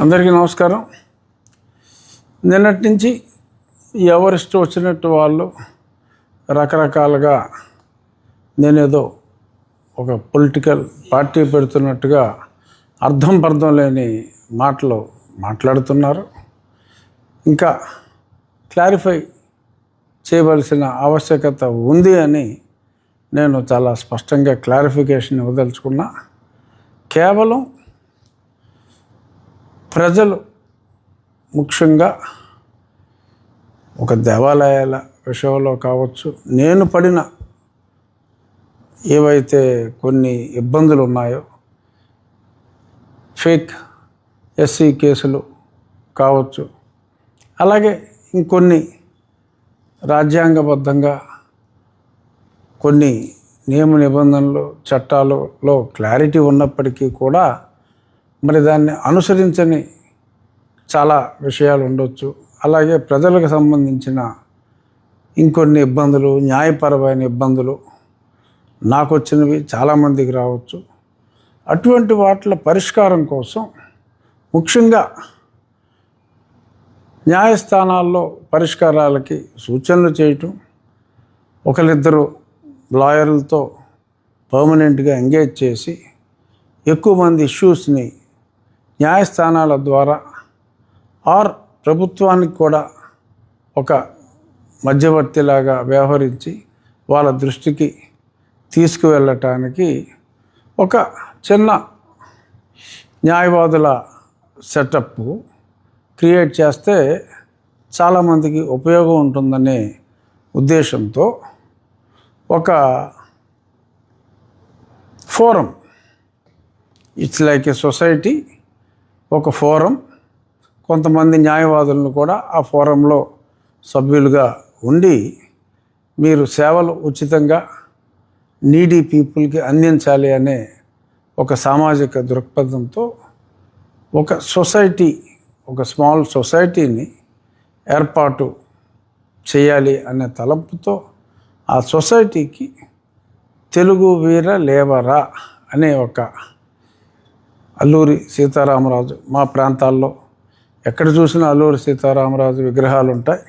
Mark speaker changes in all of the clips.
Speaker 1: అందరికీ నమస్కారం. నిన్నటి నుంచి ఎవరిష్టం వచ్చినట్టు వాళ్ళు రకరకాలుగా నేనేదో ఒక పొలిటికల్ పార్టీ పెడుతున్నట్టుగా అర్థం లేని మాటలు మాట్లాడుతున్నారు. ఇంకా క్లారిఫై చేయవలసిన ఆవశ్యకత ఉంది అని నేను చాలా స్పష్టంగా క్లారిఫికేషన్ ఇవ్వదలుచుకున్నా. కేవలం ప్రజలు ముఖ్యంగా ఒక దేవాలయాల విషయంలో కావచ్చు, నేను పడిన ఏవైతే కొన్ని ఇబ్బందులు ఉన్నాయో, ఫేక్ ఎస్సీ కేసులు కావచ్చు, అలాగే ఇంకొన్ని రాజ్యాంగబద్ధంగా కొన్ని నియమ నిబంధనలు చట్టాలలో క్లారిటీ ఉన్నప్పటికీ కూడా మరి దాన్ని అనుసరించని చాలా విషయాలు ఉండొచ్చు. అలాగే ప్రజలకు సంబంధించిన ఇంకొన్ని ఇబ్బందులు, న్యాయపరమైన ఇబ్బందులు నాకు వచ్చినవి చాలామందికి రావచ్చు. అటువంటి వాటిల పరిష్కారం కోసం ముఖ్యంగా న్యాయస్థానాల్లో పరిష్కారాలకి సూచనలు చేయటం, ఒకరిద్దరు లాయర్లతో పర్మనెంట్గా ఎంగేజ్ చేసి ఎక్కువ మంది ఇష్యూస్ని న్యాయస్థానాల ద్వారా ఆర్ ప్రభుత్వానికి కూడా ఒక మధ్యవర్తిలాగా వ్యవహరించి వాళ్ళ దృష్టికి తీసుకువెళ్ళటానికి ఒక చిన్న న్యాయవాదుల సెటప్ క్రియేట్ చేస్తే చాలామందికి ఉపయోగం ఉంటుందనే ఉద్దేశంతో ఒక forum, it's like A society, ఒక ఫోరం, కొంతమంది న్యాయవాదులను కూడా ఆ ఫోరంలో సభ్యులుగా ఉండి మీరు సేవలు ఉచితంగా నీడీ పీపుల్కి అందించాలి అనే ఒక సామాజిక దృక్పథంతో ఒక సొసైటీ, ఒక స్మాల్ సొసైటీని ఏర్పాటు చేయాలి అనే తలంపుతో ఆ సొసైటీకి తెలుగు వీర లేవరా అనే ఒక అల్లూరి సీతారామరాజు, మా ప్రాంతాల్లో ఎక్కడ చూసినా అల్లూరి సీతారామరాజు విగ్రహాలు ఉంటాయి.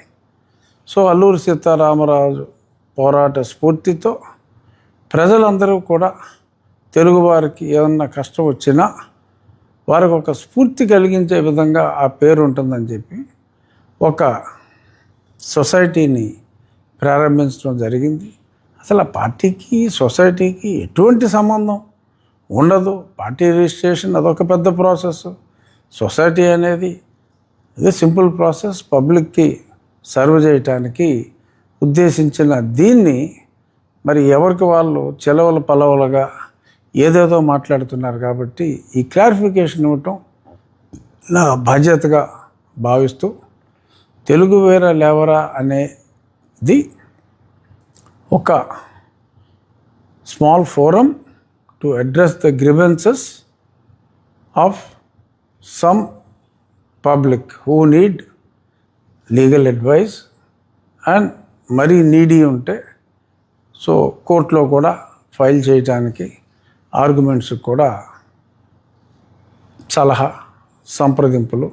Speaker 1: సో అల్లూరి సీతారామరాజు పోరాట స్ఫూర్తితో ప్రజలందరూ కూడా తెలుగువారికి ఏమన్నా కష్టం వచ్చినా వారికి ఒక స్ఫూర్తి కలిగించే విధంగా ఆ పేరు ఉంటుందని చెప్పి ఒక సొసైటీని ప్రారంభించడం జరిగింది. అసలు ఆ పార్టీకి సొసైటీకి ఎటువంటి సంబంధం ఉండదు. పార్టీ రిజిస్ట్రేషన్ అదొక పెద్ద ప్రాసెస్. సొసైటీ అనేది ఇది సింపుల్ ప్రాసెస్. పబ్లిక్కి సర్వ్ చేయటానికి ఉద్దేశించిన దీన్ని మరి ఎవరికి వాళ్ళు చెలవల పలవలుగా ఏదేదో మాట్లాడుతున్నారు. కాబట్టి ఈ క్లారిఫికేషన్ ఇవ్వటం నా బాధ్యతగా భావిస్తూ తెలుగు వీర లేవరా అనేది ఒక small forum to address the grievances of some public who need legal advice and మరీ నీడీ ఉంటే సో కోర్టులో కూడా ఫైల్ చేయడానికి, ఆర్గ్యుమెంట్స్ కూడా సలహా సంప్రదింపులు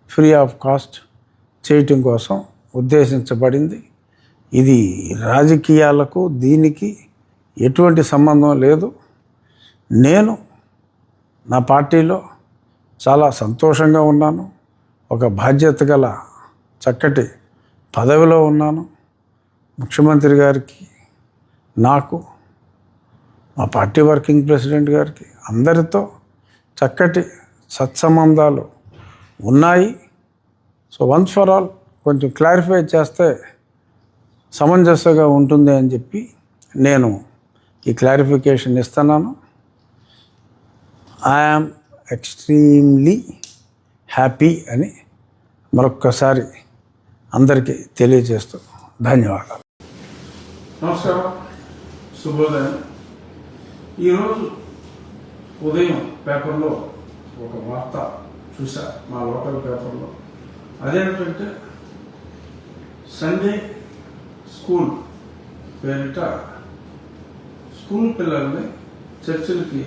Speaker 1: ఫ్రీ ఆఫ్ కాస్ట్ చేయటం కోసం ఉద్దేశించబడింది. ఇది రాజకీయాలకు దీనికి ఎటువంటి సంబంధం లేదు. నేను నా పార్టీలో చాలా సంతోషంగా ఉన్నాను. ఒక బాధ్యత గల చక్కటి పదవిలో ఉన్నాను. ముఖ్యమంత్రి గారికి, నాకు, మా పార్టీ వర్కింగ్ ప్రెసిడెంట్ గారికి అందరితో చక్కటి సత్సంబంధాలు ఉన్నాయి. సో వన్స్ ఫర్ ఆల్ కొంచెం క్లారిఫై చేస్తే సమంజసంగా ఉంటుంది అని చెప్పి నేను ఈ క్లారిఫికేషన్ ఇస్తున్నాను. ఐఆమ్ ఎక్స్ట్రీమ్లీ హ్యాపీ అని మరొక్కసారి అందరికీ తెలియజేస్తూ ధన్యవాదాలు. నమస్కారం, శుభోదయం. ఈరోజు ఉదయం పేపర్లో ఒక వార్త చూసా, మా లోకల్ పేపర్లో. అదేంటంటే సండే స్కూల్ పేరిట స్కూల్ పిల్లల్ని చర్చిలకి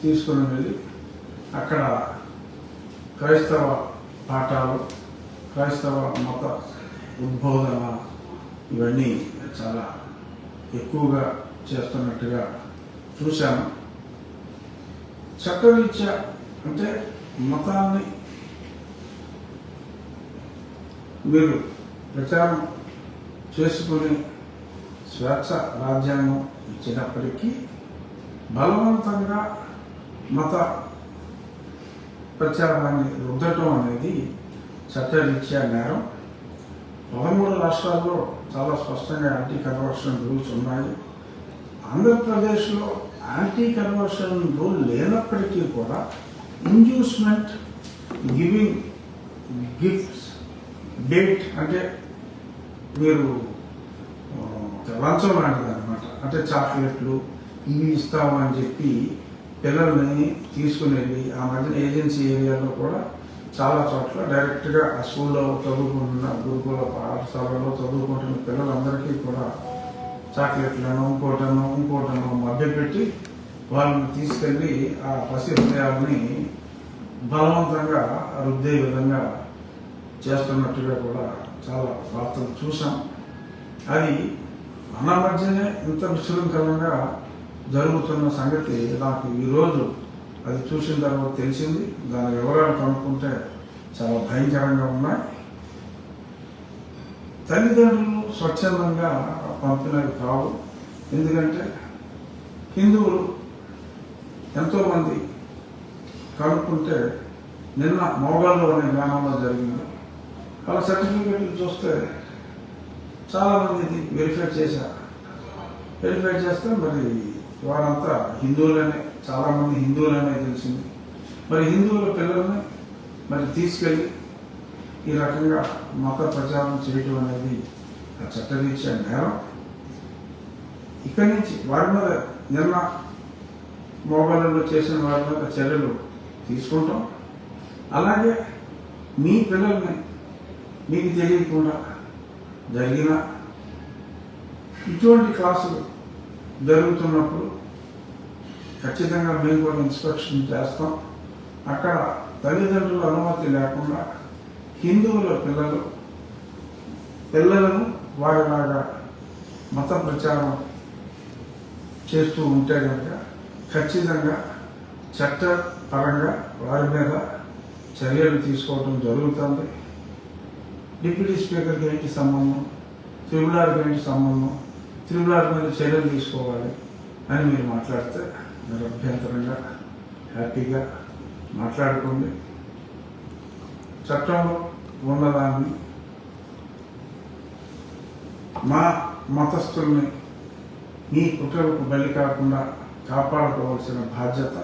Speaker 1: తీసుకుని వెళ్ళి అక్కడ క్రైస్తవ పాఠాలు, క్రైస్తవ మత ఉద్బోధన ఇవన్నీ చాలా ఎక్కువగా చేస్తున్నట్టుగా చూశాను. చట్టరీత్యా అంటే మతాన్ని మీరు ప్రచారం చేసుకునే స్వేచ్ఛ రాజ్యాంగం ఇచ్చినప్పటికీ బలవంతంగా మత ప్రచారాన్ని రుద్దటం అనేది చట్టరీత్యా నేరం. 13 రాష్ట్రాల్లో చాలా స్పష్టంగా యాంటీ కన్వర్షన్ రూల్స్ ఉన్నాయి. ఆంధ్రప్రదేశ్లో యాంటీ కన్వర్షన్ రూల్ లేనప్పటికీ కూడా ఇండ్యూస్మెంట్ గివింగ్ గిఫ్ట్స్ డేట్ అంటే మీరు లంచం లాంటిది అనమాట. అంటే చాక్లెట్లు ఇవి ఇస్తాము అని చెప్పి పిల్లల్ని తీసుకుని వెళ్ళి ఆ మధ్యన ఏజెన్సీ ఏరియాలో కూడా చాలా చోట్ల డైరెక్ట్గా ఆ స్కూల్లో చదువుకుంటున్న గురుకుల పాఠశాలలో చదువుకుంటున్న పిల్లలందరికీ కూడా చాక్లెట్లను ఇంకోటను మభ్యపెట్టి వాళ్ళని తీసుకెళ్ళి ఆ పసి హృదయాల్ని బలవంతంగా రుద్దే విధంగా చేస్తున్నట్టుగా కూడా చాలా వార్తలు చూసాం. అది మన మధ్యనే ఇంత విశృంఖలంగా జరుగుతున్న సంగతి నాకు ఈరోజు అది చూసిన తర్వాత తెలిసింది. దాని వివరాలు కనుక్కుంటే చాలా భయంకరంగా ఉన్నాయి. తల్లిదండ్రులు స్వచ్ఛందంగా పంపినవి కావు. ఎందుకంటే హిందువులు ఎంతోమంది కనుక్కుంటే నిన్న మోగాల్లో అనే గ్రామంలో జరిగింది. వాళ్ళ సర్టిఫికెట్లు చూస్తే చాలామంది వెరిఫై చేశారు. వెరిఫై చేస్తే మరి వారంతా హిందువులనే, చాలామంది హిందువులనే తెలిసింది. మరి హిందువుల పిల్లల్ని మరి తీసుకెళ్ళి ఈ రకంగా మత ప్రచారం చేయటం అనేది ఆ చట్టరీత్యా నేరం. ఇక్కడి నుంచి వారి మీద నిన్న మోబాయిల్లో చేసిన వారి మీద చర్యలు తీసుకుంటాం. అలాగే మీ పిల్లల్ని మీకు తెలియకుండా జరిగిన ఇటువంటి క్లాసులు జరుగుతున్నప్పుడు ఖచ్చితంగా మేము కూడా ఇన్స్పెక్షన్ చేస్తాం. అక్కడ తల్లిదండ్రుల అనుమతి లేకుండా హిందువుల పిల్లలను వారిలాగా మత ప్రచారం చేస్తూ ఉంటే కనుక ఖచ్చితంగా చట్టపరంగా వారి మీద చర్యలు తీసుకోవడం జరుగుతుంది. డిప్యూటీ స్పీకర్కి ఏంటి సంబంధం, త్రిపులార్కి ఏంటి సంబంధం, త్రిపులార్ మీద చర్యలు తీసుకోవాలి అని మీరు మాట్లాడితే మీరు అభ్యంతరంగా హ్యాపీగా మాట్లాడుకోండి. చట్టంలో ఉన్నదాన్ని మా మతస్థుల్ని మీ కుట్రలకు బలి కాకుండా కాపాడుకోవాల్సిన బాధ్యత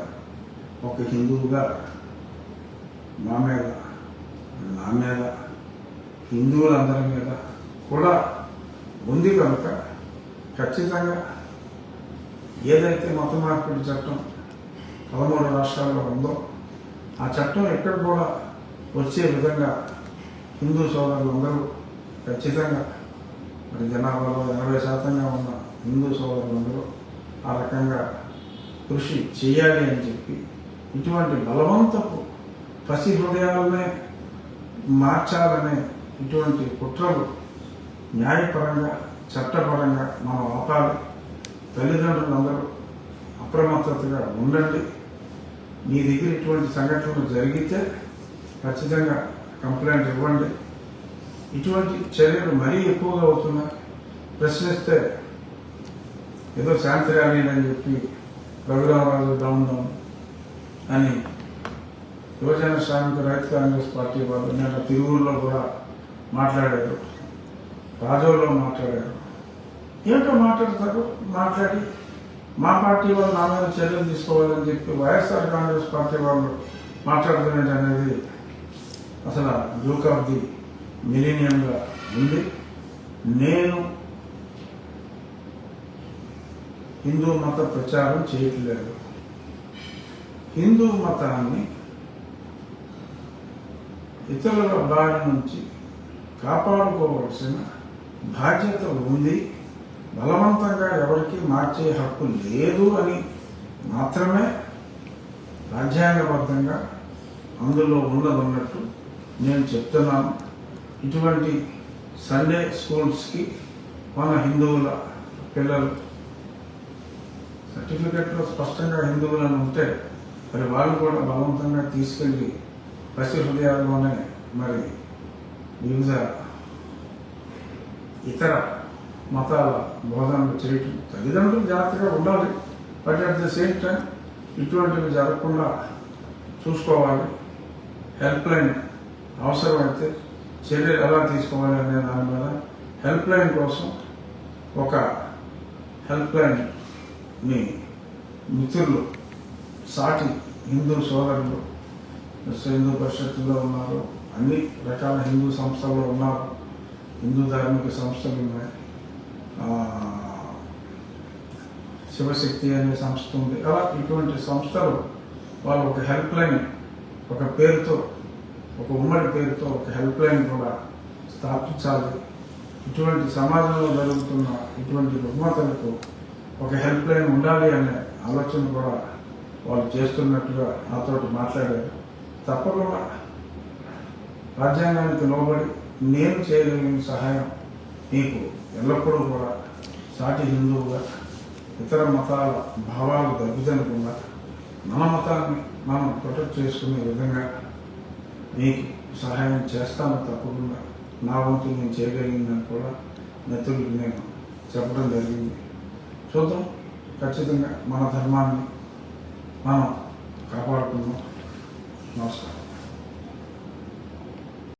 Speaker 1: ఒక హిందువుగా మా మీద, నా మీద, హిందువులందరి మీద కూడా ఉంది కనుక ఖచ్చితంగా ఏదైతే మత మార్పిడి చట్టం 13 రాష్ట్రాల్లో ఉందో ఆ చట్టం ఎక్కడ కూడా వచ్చే విధంగా హిందూ సోదరులందరూ ఖచ్చితంగా మరి జనాభాలో 80% ఉన్న హిందూ సోదరులందరూ ఆ రకంగా కృషి చేయాలి అని చెప్పి ఇటువంటి బలవంతపు పసి హృదయాలనే మార్చాలనే ఇటువంటి కుట్రలు న్యాయపరంగా చట్టపరంగా మనం ఆపాలి. తల్లిదండ్రులందరూ అప్రమత్తతగా ఉండండి. మీ దగ్గర ఇటువంటి సంఘటనలు జరిగితే ఖచ్చితంగా కంప్లైంట్ ఇవ్వండి. ఇటువంటి చర్యలు మరీ ఎక్కువగా అవుతున్నాయి. ప్రశ్నిస్తే ఏదో శాంతి ర్యాలీ అని చెప్పి రఘురామరాజు డౌన్ అని యువజన శ్రామిక రైతు కాంగ్రెస్ పార్టీ వాళ్ళు నిన్న తిరువురులో కూడా మాట్లాడారు, రాజోలో మాట్లాడారు. ఏంటో మాట్లాడతారు, మాట్లాడి మా పార్టీ వాళ్ళు నా మీద చర్యలు తీసుకోవాలని చెప్పి వైఎస్ఆర్ కాంగ్రెస్ పార్టీ వాళ్ళు మాట్లాడుతున్నది అనేది అసలు జోక్ ఆఫ్ ది మిలీనియంగా ఉంది. నేను హిందూ మత ప్రచారం చేయట్లేదు. హిందూ మతాన్ని ఇతరుల బారి నుంచి కాపాడుకోవాల్సిన బాధ్యత ఉంది. బలవంతంగా ఎవరికి మార్చే హక్కు లేదు అని మాత్రమే రాజ్యాంగబద్ధంగా అందులో ఉన్నట్టు నేను చెప్తున్నాను. ఇటువంటి సండే స్కూల్స్కి మన హిందువుల పిల్లలు సర్టిఫికెట్లో స్పష్టంగా హిందువులను ఉంటే మరి వాళ్ళు కూడా బలవంతంగా తీసుకెళ్ళి పసి హృదయాల్లోనే మరి వివిధ ఇతర మతాల బోధనలు చేయటం తల్లిదండ్రులు జాగ్రత్తగా ఉండాలి. But at the same time ఇటువంటివి జరగకుండా చూసుకోవాలి. హెల్ప్ లైన్ అవసరమైతే చర్యలు ఎలా తీసుకోవాలి అనే దాని మీద హెల్ప్ లైన్ కోసం ఒక హెల్ప్ లైన్ మీ మిత్రులు సాటి హిందూ సోదరులు హిందూ పరిషత్తులో ఉన్నారు, అన్ని రకాల హిందూ సంస్థలు ఉన్నారు, హిందూ ధార్మిక సంస్థలు ఉన్నాయి, శివశక్తి అనే సంస్థ ఉంది. అలా ఇటువంటి సంస్థలు వాళ్ళు ఒక హెల్ప్ లైన్ ఒక పేరుతో ఒక ఉమ్మడి పేరుతో ఒక హెల్ప్ లైన్ కూడా స్థాపించాలి. ఇటువంటి సమాజంలో జరుగుతున్న ఇటువంటి రుగ్మతలకు ఒక హెల్ప్ లైన్ ఉండాలి అనే ఆలోచన కూడా వాళ్ళు చేస్తున్నట్టుగా నాతో మాట్లాడారు. తప్పకుండా రాజ్యాంగానికి లోబడి నేను చేయగలిగిన సహాయం మీకు ఎల్లప్పుడూ కూడా సాటి హిందువుగా ఇతర మతాల భావాలు దెబ్బతినకుండా మన మతాన్ని మనం ప్రొటెక్ట్ చేసుకునే విధంగా మీకు సహాయం చేస్తాను. తప్పకుండా నా వంతు నేను చేయగలిగిందని కూడా మిత్రులకు నేను చెప్పడం జరిగింది. చూద్దాం, ఖచ్చితంగా మన ధర్మాన్ని మనం కాపాడుకుందాం. నమస్కారం.